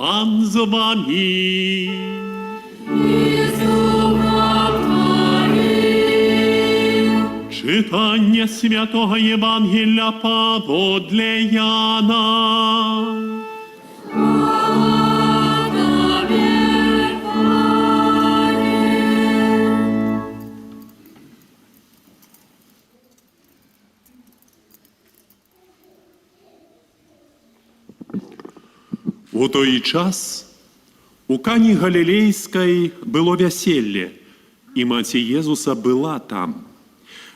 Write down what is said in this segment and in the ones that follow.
Пан з вами. Читання Святого Євангелія поводле Яна. У той час у Кані Галілейській було весілля, і маці Єзуса була там.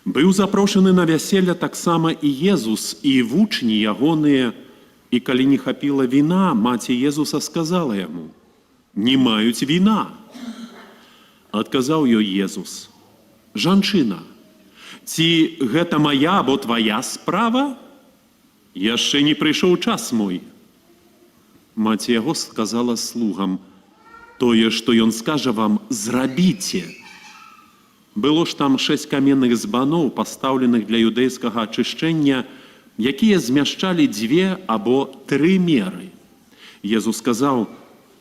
Быў запрошены на вяселля таксама і Езус, і вучні ягоныя, і калі не хапіла віна, маці Езуса сказала яму: «Не маюць віна». Адказаў ёй Езус: «Жанчына, ці гэта мая або твая справа? Яшчэ не прыйшоў час мой». Маці яго сказала слугам: «Тое, што ён скажа вам, зрабіце». Было ж там 6 каменных збаноў, пастаўленых для юдэйскага ачышчэння, якія змяшчалі 2 або 3 меры. Езус сказаў: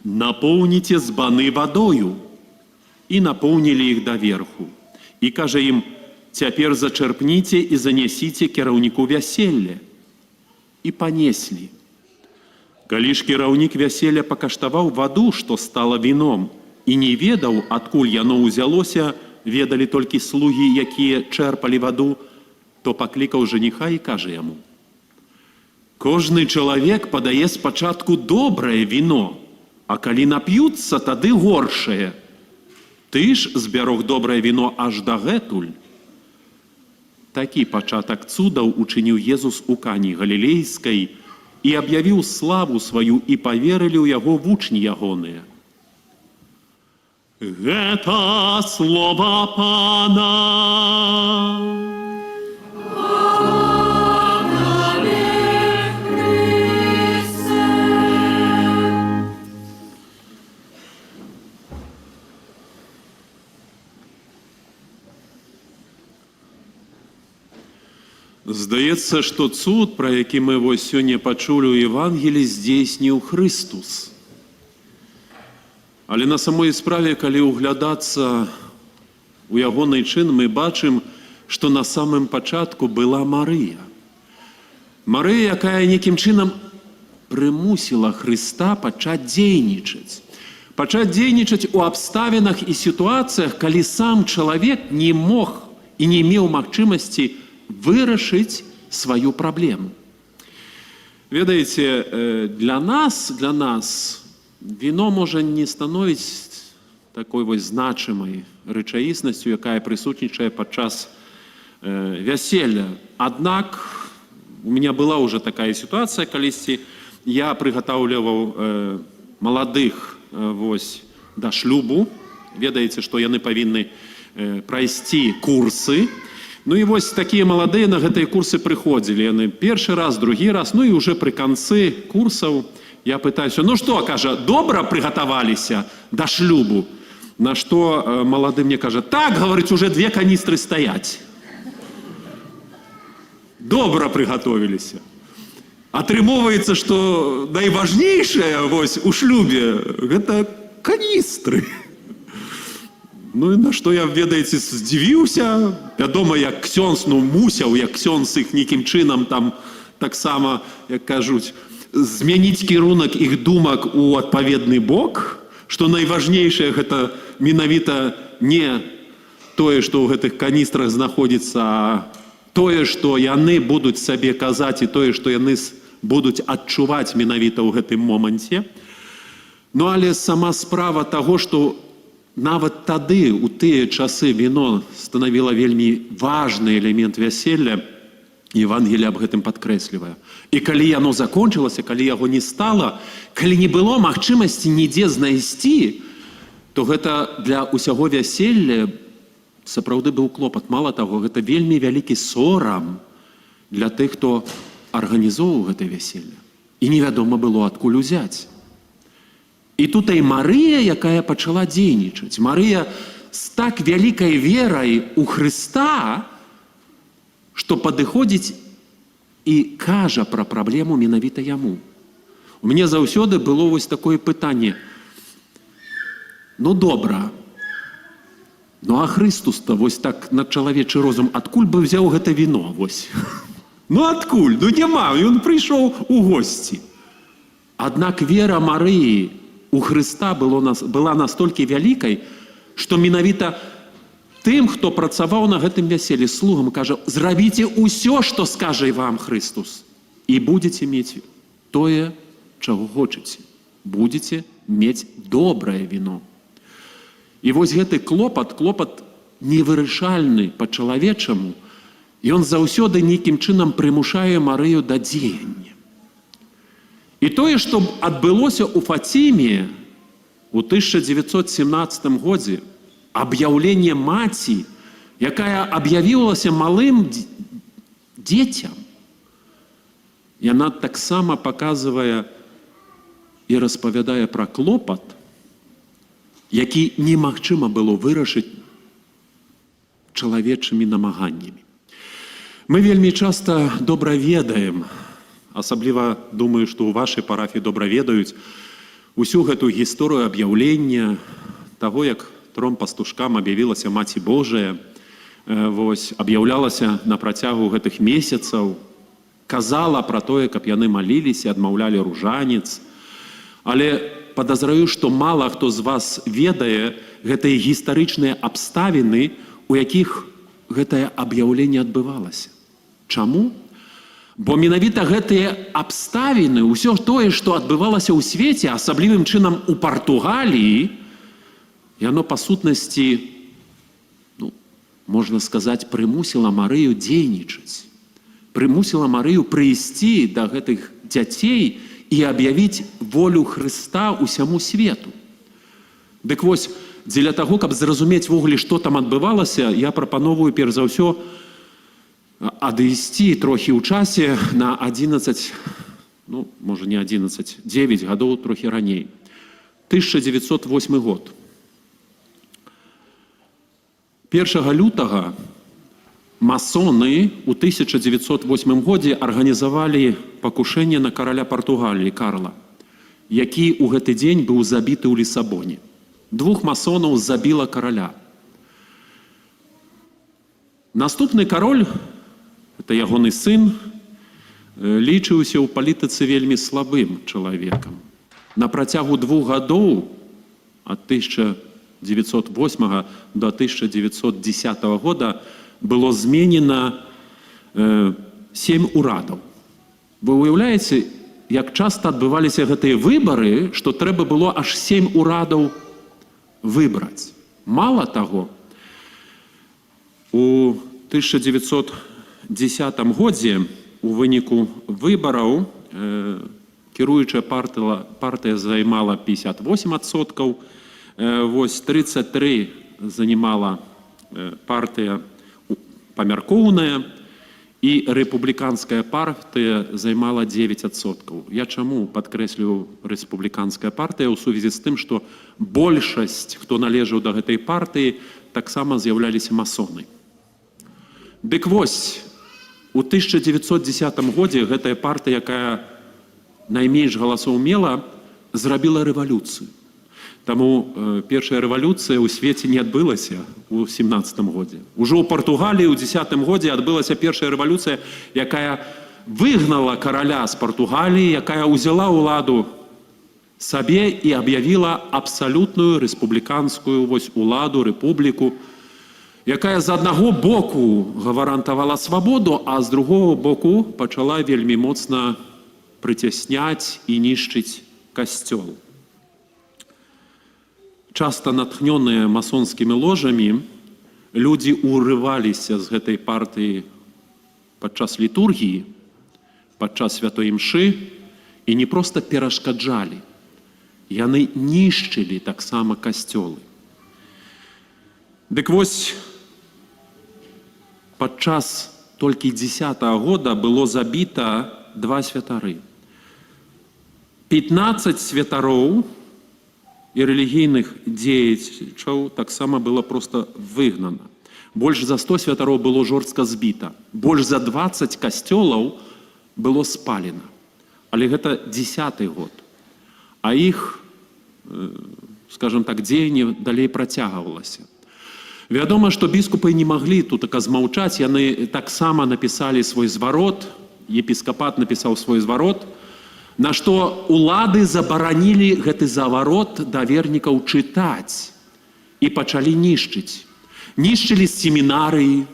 «Напоўніце збаны вадою». І напоўнілі іх даверху. І кажа ім: «Цяпер зачэрпніце і занясіце кіраўніку вяселля». І панеслі. Калі ж кіраўнік вяселля пакаштаваў ваду, што стала віном, і не ведаў, адкуль яно ўзялося, ведалі толькі слугі, якія чэрпалі ваду, то паклікаў жаніха і кажа яму: «Кожны чалавек падае спачатку добрае віно, а калі нап'юцца, тады горшае. Ты ж збярог добрае віно аж дагэтуль». Такі пачатак цудаў учыніў Езус у Кані Галілейскай і аб'явіў славу сваю, і паверылі ў яго вучні ягоныя. Гэта слова Пана. Здаецца, што цуд, пра які мы вось сёння пачулі ў Евангелі, здзейсніў Христус. Але на самой справе, калі ўглядацца у ягоны чын, мы бачым, што на самым пачатку была Марыя. Марыя, якая некім чынам прымусіла Хрыста пачаць дзейнічаць. Пачаць дзейнічаць у абставінах і сітуацыях, калі сам чалавек не мог і не меў магчымасці вырашыць сваю праблему. Ведаеце, для нас віно можа не становіць такой вось значымай рэчаіснасцю, якая прысутнічае падчас вяселля. Аднак у меня была ўжо такая сітуацыя, калісьці я прыгатаўліваў маладых вось да шлюбу. Ведаеце, што яны павінны прайсці курсы. Ну і вось такія маладыя на гэтыя курсы прыходзілі. Яны першы раз, другі раз, ну і ўжо пры канцы курсаў я пытаюся: «Ну што, кажа, добра прыгатаваліся да шлюбу?» На што малады мне кажа: «Так, говорить, уже 2 каністры стаяць». Добра прыгатовіліся. Атрымоўваецца, што найважнейшае вось у шлюбе гэта каністры. Ну і на што я, ведаеце, здзівіўся. Вядома, як ксёндз, мусіў, як ксёндз іх нейкім чынам там таксама, як кажуць, змяніць кірунак іх думак у адпаведны бок, што найважнейшае гэта менавіта не тое, што ў гэтых каністрах знаходзіцца, а тое, што яны будуць сабе казаць, і тое, што яны будуць адчуваць менавіта ў гэтым моманце. Ну, але сама справа таго, што нават тады, у тыя часы, віно станавіла вельмі важны элемент вяселля, Евангелие аб гэтым падкрэслівае. І калі яно закончылася, калі яго не стала, калі не было магчымасці нідзе знайсці, то гэта для ўсяго вяселля сапраўды быў клопат. Мала таго, гэта вельмі вялікі сорам для тых, хто арганізоўваў гэта вяселле. І невядома было, адкуль узяць. І тут і Марыя, якая пачала дзейнічаць. Марыя з так вялікай верай у Хрыста, што падыходзіць і кажа пра праблему менавіта яму. У мяне заўсёды было вось такое пытанне. Ну добра, ну а Христус-то вось так на чалавечы розум адкуль бы взяў гэта віно вось? Ну адкуль? Ну няма, ён прыйшоў у госці. Аднак вера Марыі у Хрыста была настолькі вялікай, што менавіта тым, хто працаваў на гэтым вяселлі, слугам кажа: зрабіце ўсё, што скажа вам Христус, і будзеце мець тое, чаго хочаце. Будзеце мець добрае віно. І вось гэты клопат невырашальны па-чалавечаму, ён заўсёды нейкім чынам прымушае Марыю да дзеяння. І тое, што адбылося ў Фаціме у 1917 годзе, аб'яўленне маці, якая аб'явілася малым дзецям, яна таксама паказвае і распавядае пра клопат, які немагчыма было вырашыць чалавечымі намаганнямі. Мы вельмі часта добра ведаем, асабліва думаю, што ў вашай парафіі добра ведаюць усю гэту гісторыю аб'яўлення таго, як 3 пастушкам аб'явілася Маці Божая, аб'яўлялася на працягу гэтых месяцаў, казала пра тое, каб яны маліліся, адмаўлялі ружанец. Але падазраю, што мала хто з вас ведае гэтыя гістарычныя абставіны, у якіх гэтае аб'яўленне адбывалася. Чаму? Бо менавіта гэтыя абставіны, ўсё тое, што адбывалася ў свеце, асаблівым чынам у Партугаліі, яно па сутнасці, можна сказаць, прымусіла Марыю дзейнічаць. Прымусіла Марыю прыйсці да гэтых дзяцей і аб'явіць волю Хрыста ўсяму свету. Дык вось, дзеля таго, каб зразумець ввогуле, што там адбывалася, я прапановую перш за ўсё адысці трохі ў часе на 11, можа не 11, 9 гадоў трохі раней. 1908 год. 1 лютага масоны ў 1908 годзе арганізавалі пакушэнне на караля Партугаліі Карла, які ў гэты дзень быў забіты ў Лісабоне. 2 масонаў забіла караля. Наступны кароль, это ягоны сын, лічыўся ў палітыцы вельмі слабым чалавекам. На працягу 2 гадоў, ад 1908 до 1910 года, было зменена 7 урадаў. Вы уяўляеце, як часта адбываліся гэтыя выбары, што трэба было аж 7 урадаў выбраць. Мала таго, у 1910 годзе у выніку выбараў кіруючая партыя займала 58%, 33% занимала партыя памяркоўная, і рэспубліканская партыя займала 9%. Я чаму падкрэсліваю рэспубліканская партыя? У сувязі з тым, што большасць, хто належаў да гэтай партыі, таксама з'яўляліся масоны. Дык вось, у 1910 годзе гэтая партыя, якая найменш галасоў мела, зрабіла рэвалюцыю. Таму першая рэвалюцыя ў свеце не адбылася ў 17 годзе. Ужо ў Партугаліі ў 10 годзе адбылася першая рэвалюцыя, якая выгнала караля з Партугаліі, якая ўзяла ўладу сабе і аб'явіла абсалютную рэспубліканскую уладу, рэпубліку, якая з аднаго боку гарантавала свабоду, а з другого боку пачала вельмі моцна прыцясняць і нішчыць касцёл. Часта натхнёныя масонскімі ложамі, людзі урываліся з гэтай партыі падчас літургіі, падчас святой імшы і не проста перашкаджалі. Яны нішчылі таксама касцёлы. Дык вось, падчас толькі 10-го года было забіта 2 святары. 15 святароў і рэлігійных дзеячаў таксама было проста выгнана. Больш за 100 святароў было жорстка збіта. Больш за 20 касцёлаў было спалена. Але гэта 10-й год. А іх, скажем так, дзеянне далей працягвалася. Вядома, што біскупы не маглі тут змаўчаць, яны таксама напісалі свой зварот, епіскапат напісаў свой зварот, на што улады забаранілі гэты заварот да вернікаў чытаць і пачалі нішчыць. Нішчылі семінарыі,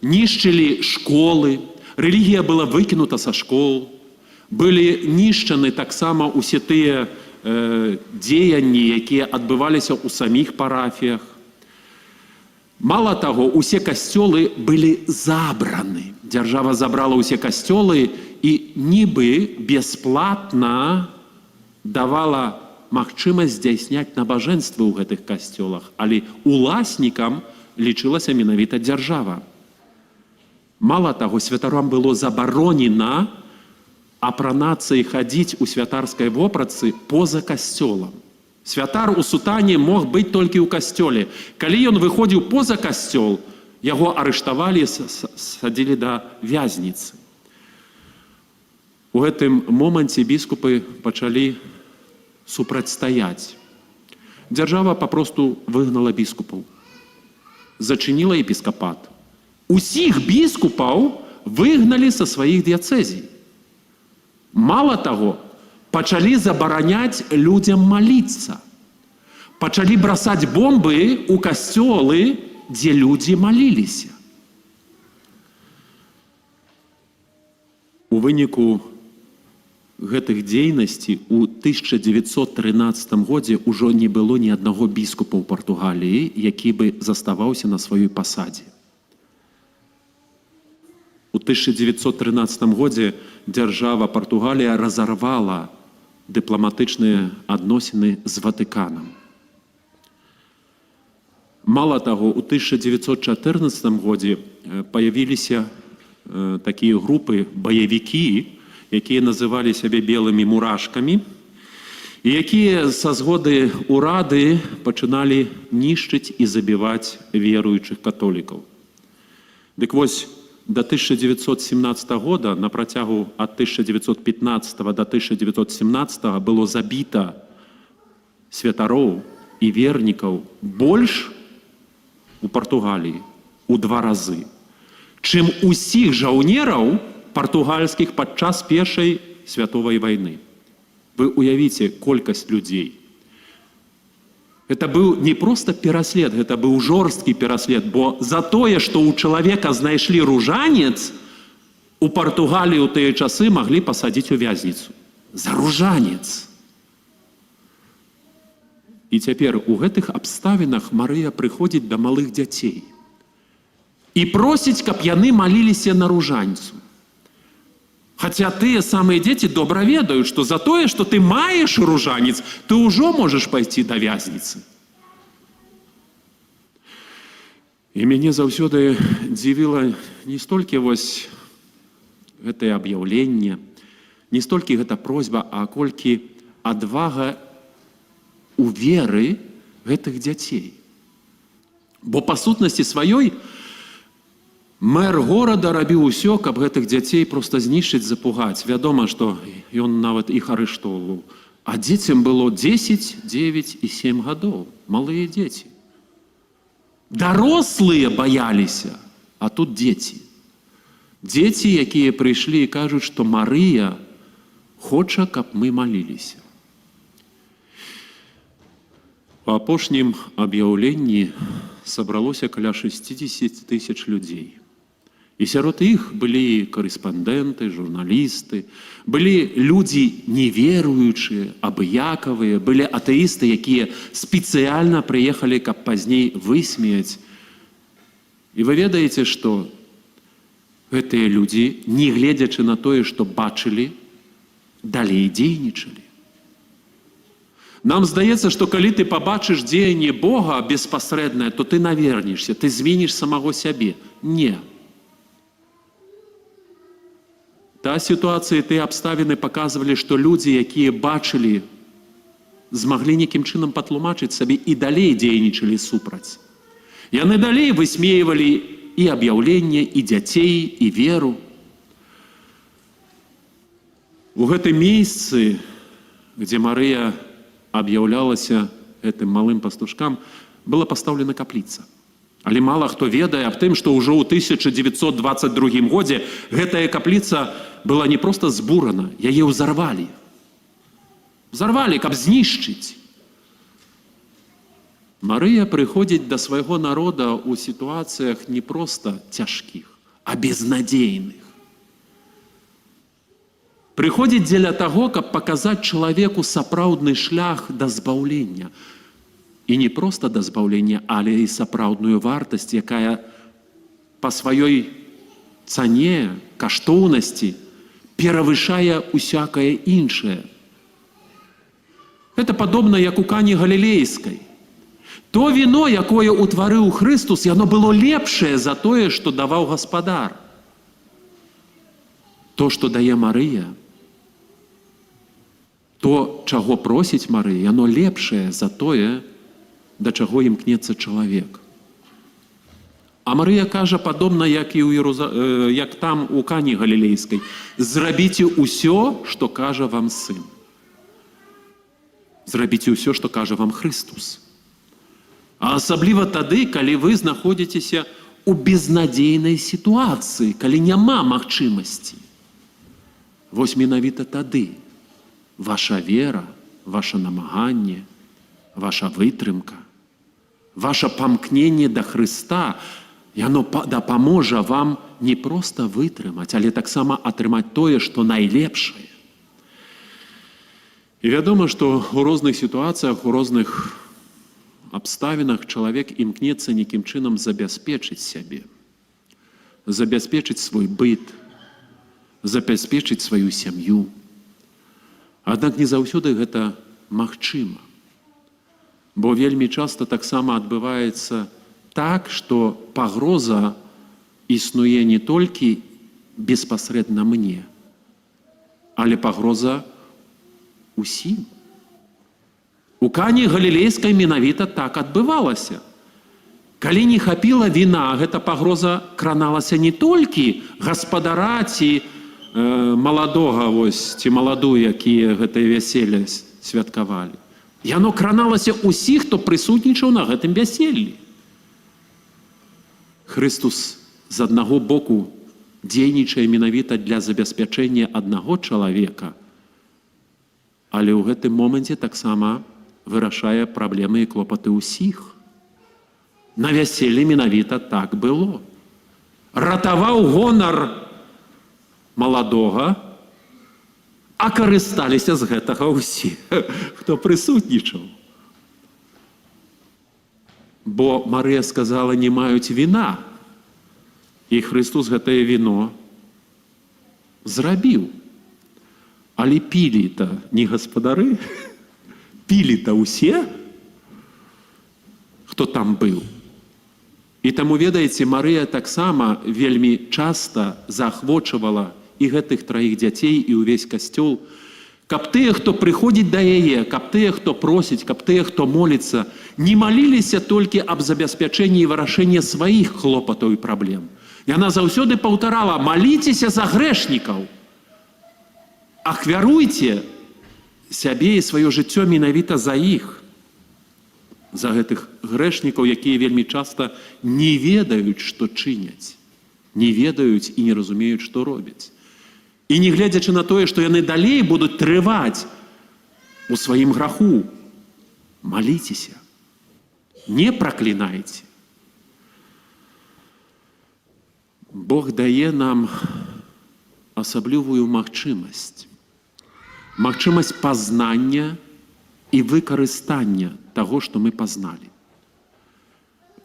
нішчылі школы, рэлігія была выкінута са школ, былі нішчаны таксама ўсе тыя дзеянні, якія адбываліся ў саміх парафіях. Мала таго, усе касцёлы былі забраны. Дзяржава забрала ўсе касцёлы і нібы бясплатна давала магчымасць здзяйсняць набажэнствы ў гэтых касцёлах, але уласнікам лічылася менавіта дзяржава. Мала таго, святарам было забаронена апранацца і хадзіць у святарскай вопратцы поза касцёлам. Святар у сутане мог быць толькі ў касцёле. Калі ён выходзіў поза касцёл, яго арыштавалі, садзілі да вязніцы. У гэтым моманце біскупы пачалі супрацьстаяць. Дзяржава папросту выгнала біскупаў. Зачыніла епіскапат. Усіх біскупаў выгналі са сваіх дыяцэзій. Мала таго, пачалі забараняць людзям маліцца. Пачалі бросаць бомбы ў касцёлы, дзе людзі маліліся. У выніку гэтых дзейнасцей у 1913 годзе ўжо не было ні аднаго біскупа ў Партугаліі, які бы заставаўся на сваёй пасадзе. У 1913 годзе дзяржава Партугалія разарвала дыпламатычныя адносіны з Ватыканам. Мала таго, у 1914 годзе паявіліся такія групы баевікі, якія называлі сябе белымі мурашкамі, і якія са згоды ўрады пачыналі нішчыць і забіваць веруючых католікаў. Дык вось, до 1917 года, на працягу ад 1915 до 1917 было забіта святароў і вернікаў больш у Партугаліі у 2 разы, чым усіх жаўнераў партугальскіх падчас Першай святовай вайны. Вы уявіце колькасць людзей. Это быў не проста пераслед, гэта быў жорсткі пераслед, бо за тое, што ў чалавека знайшлі ружанец, у Партугаліі ў тыя часы маглі пасадзіць у вязніцу. За ружанец. І цяпер у гэтых абставінах Марыя прыходзіць да малых дзяцей і просіць, каб яны маліліся на ружанцу. Хаця тыя самыя дзеці добра ведаюць, што за тое, што ты маеш ружанец, ты ўжо можаш пайсці да вязніцы. І мяне заўсёды дзівіла не столькі вось гэтае аб'яўленне, не столькі гэта просьба, а колькі адвага у веры гэтых дзяцей. Бо па сутнасці сваёй мэр горада рабіў усё, каб гэтых дзяцей проста знішчыць, запугаць. Вядома, што ён нават іх арыштоўваў. А дзецям было 10, 9 і 7 гадоў. Малыя дзеці. Дарослыя баяліся, а тут дзеці. Дзеці, якія прыйшлі і кажуць, што Марыя хоча, каб мы маліліся. У апошнім аб'яўленні сабралося каля 60 000 людзей. І сярод іх былі карэспандэнты, журналісты, былі людзі неверуючыя, абыякавыя, былі атэісты, якія спецыяльна прыехалі, каб пазней высмеяць. І вы ведаеце, што гэтыя людзі, не гледзячы на тое, што бачылі, далей дзейнічалі. Нам здаецца, што калі ты пабачыш дзеянне Бога беспасрэднае, то ты навернешся, ты зменіш самого сябе. Не. Та сітуацыя, тыя абставіны паказвалі, што людзі, якія бачылі, змаглі нейкім чынам патлумачыць сабе і далей дзейнічалі супраць. Яны далей высмейвалі і аб'яўленне, і дзяцей, і веру. У гэтым месцы, дзе Марыя аб'яўлялася гэтым малым пастушкам, была пастаўлена капліца. Але мала хто ведае аб тым, што ўжо ў 1922 годзе гэтая капліца была не проста збурана, яе ўзарвалі. Взорвали, каб знішчыць. Марыя прыходзіць да свайго народа ў сітуацыях не проста цяжкіх, а безнадзейных. Прыходзіць дзеля таго, каб паказаць чалавеку сапраўдны шлях да збаўлення. І не проста да збаўлення, але і сапраўдную вартасць, якая па сваёй цане, каштоўнасці перавышае усякае іншае. Гэта падобна, як у Кані Галілейскай. То віно, якое ўтварыў Хрыстус, яно было лепшае за тое, што даваў гаспадар. То, што дае Марыя, то, чаго просіць Марыя, яно лепшае за тое, да чаго імкнецца чалавек. А Марыя кажа, падобна, як там у Кані Галілейскай: зрабіце ўсё, што кажа вам сын. Зрабіце ўсё, што кажа вам Хрыстус. А асабліва тады, калі вы знаходзіцеся ў безнадзейнай сітуацыі, калі няма магчымасці. Вось менавіта тады ваша вера, ваша намаганне, ваша вытрымка, ваша памкненне да Хрыста, яно дапаможа вам не проста вытрымаць, але таксама атрымаць тое, што найлепшае. І вядома, што ў розных сітуацыях, у розных абставінах чалавек імкнецца нейкім чынам забяспечыць сябе, забяспечыць свой быт, забяспечыць сваю сям'ю. Аднак не заўсёды гэта магчыма. Бо вельмі часта таксама адбываецца так, што пагроза існуе не толькі беспасрэдна мне, але пагроза усім. У Кані Галілейскай менавіта так адбывалася. Калі не хапіла віна, гэта пагроза краналася не толькі гаспадара ці маладога, ці маладую, якія гэтае вяселле святкавалі. Яно краналася ўсіх, хто прысутнічаў на гэтым вяселлі. Хрыстус з аднаго боку дзейнічае менавіта для забеспячэння аднаго чалавека, але ў гэтым моманце таксама вырашае праблемы і клопаты ўсіх. На вяселлі менавіта так было. Ратаваў гонар маладога, а карысталіся з гэтага ўсе, хто прысутнічаў. Бо Марыя сказала, не маюць віна, і Христус гэтае віно зрабіў. Але пілі-то не гаспадары, пілі-то ўсе, хто там быў. І таму, ведаеце, Марыя таксама вельмі часта заахвочвала і гэтых траіх дзяцей, і ўвесь касцёл, каб тыя, хто прыходзіць да яе, каб тыя, хто просіць, каб тыя, хто моліцца, не маліліся толькі аб забеспячэнні і вырашэнні сваіх хлопатаў і праблем. Яна заўсёды паўтарала: маліцеся за грэшнікаў, ахвяруйце сябе і сваё жыццё менавіта за іх, за гэтых грэшнікаў, якія вельмі часта не ведаюць, што чыняць, не ведаюць і не разумеюць, што робяць. І не гледзячы на тое, што яны далей будуць трываць у сваім граху, маліцеся, не праклінайце. Бог дае нам асаблівую магчымасць пазнання і выкарыстання таго, што мы пазналі.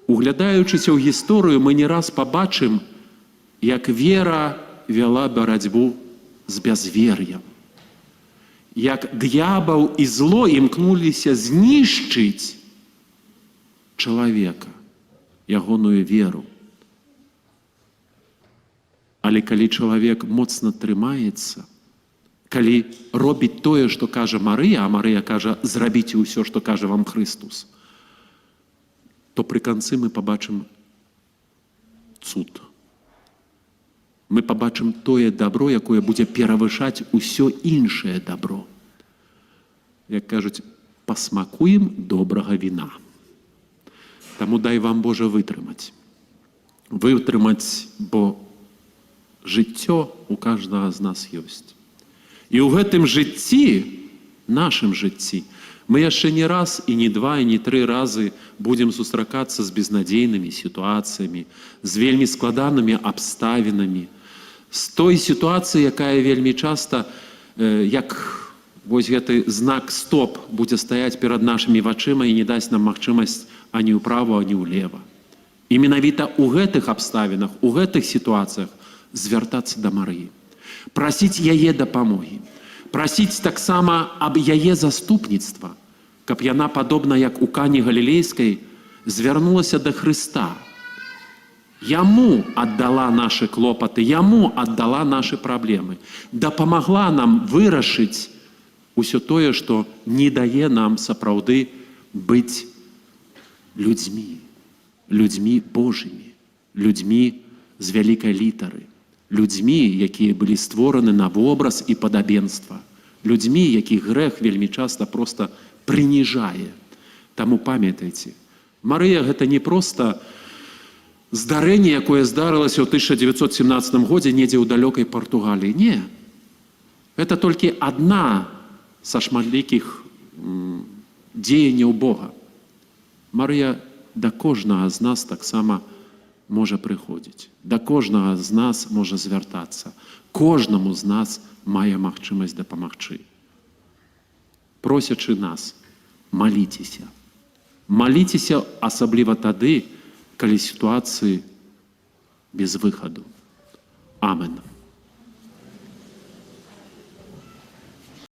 Углядаючыся ў гісторыю, мы не раз пабачым, як вера вяла барацьбу з бязвер'ем, як д'ябал і зло імкнуліся знішчыць чалавека, ягоную веру. Але калі чалавек моцна трымаецца, калі робіць тое, што кажа Марыя, а Марыя кажа: зрабіце ўсё, што кажа вам Христус, то пры канцы мы пабачым цуд. мы побачым тое добро, якое будзе перавышаць усё іншае добро. Як кажуць, пасмакуем добрага віна. Таму дай вам, Божа, вытрымаць. Вытрымаць, бо жыццё у кожнага з нас ёсць. І ў гэтым жыцці, нашым жыцці, мы яшчэ не раз, і не два, і не тры разы будзем сустракацца з безнадзейнымі сітуацыямі, з вельмі складанымі абставінамі, з той сітуацыяй, якая вельмі часта, як вось гэты знак «стоп» будзе стаяць перад нашымі вачыма і не дасць нам магчымасць ані ўправа, ані ўлева. І менавіта ў гэтых абставінах, у гэтых сітуацыях звяртацца да Марыі, прасіць яе дапамогі, прасіць таксама аб яе заступніцтва, каб яна, падобна як у Кані Галілейскай, звярнулася да Хрыста. Яму аддала нашы клопаты, яму аддала нашы праблемы, дапамагла нам вырашыць усё тое, што не дае нам сапраўды быць людзьмі, людзьмі Божымі, людзьмі з вялікай літары, людзьмі, якія былі створаны на вобраз і падабенства, людзьмі, якіх грэх вельмі часта проста прыніжае. Таму памятайце, Марыя гэта не проста здарэнне, якое здарылася ў 1917 годзе недзе ў далёкай Партугаліі. Не. Гэта толькі адна са шматлікіх дзеянняў Бога. Марыя да кожнага з нас таксама можа прыходзіць. Да кожнага з нас можа звяртацца. Кожнаму з нас мае магчымасць дапамагчы. Просячы нас, маліцеся. Маліцеся асабліва тады, калі сітуацыі без выхаду. Амен.